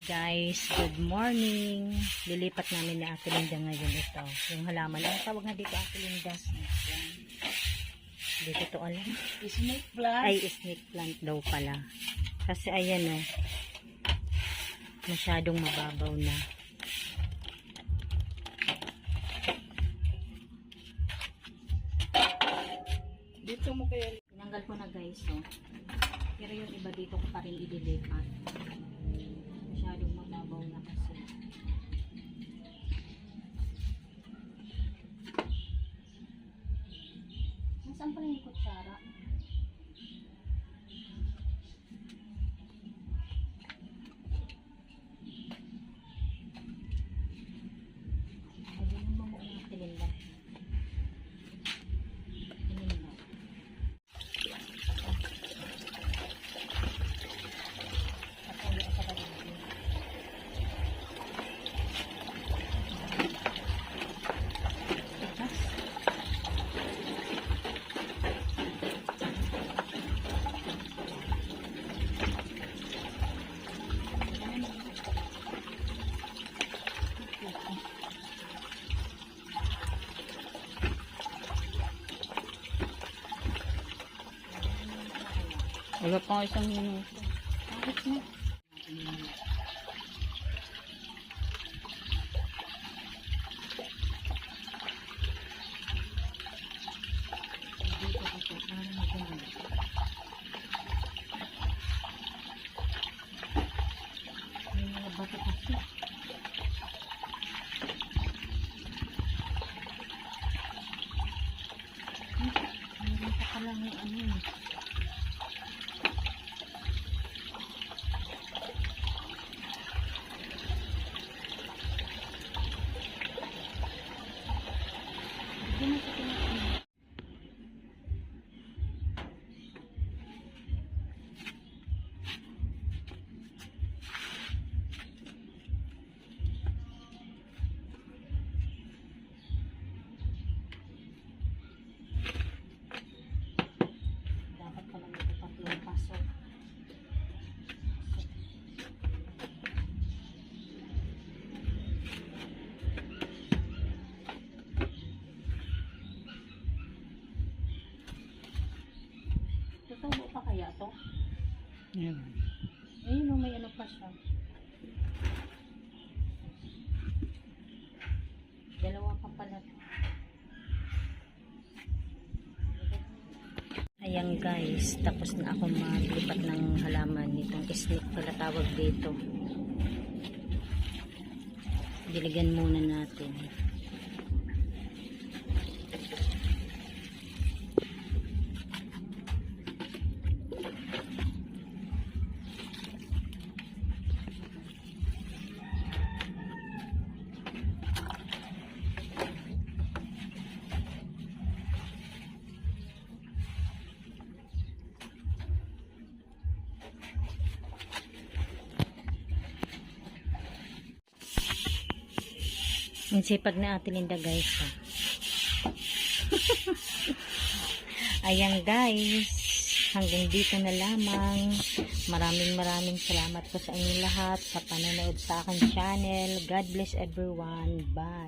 Guys, good morning. Lilipat namin na Ate Linda ngayon ito. Yung halaman. Ang tawag nga dito Ate Linda? Dito to alam. Snake plant. Ay, snake plant daw pala. Kasi ayan o. Masyadong mababaw na. Dito mo kaya. Tinanggal ko na guys o. Pero yung iba dito ko pa rin idilipat. Masyadong mababaw na kasi. Nasaan pala yung kutsara? Ayun mo muna yung tilinda. Tilinda. Patuloy ka pa rin. Wala pa isang minuto. Bakit na? Dito ako, parang maganda. May mga bato kasi. Meron pa pala may ano. Dapat pala may tatlong pasok. Tutubo pa kaya to? Yan. Ayun o, may ano pa siya. Dalawa pa pala. Ayan guys, tapos na ako maglipat ng halaman nitong snake pala tawag dito. Diligan muna natin. Ang sipag na Ate Linda guys. Ayan guys. Hanggang dito na lamang. Maraming salamat po sa inyong lahat sa panonood sa aking channel. God bless everyone. Bye.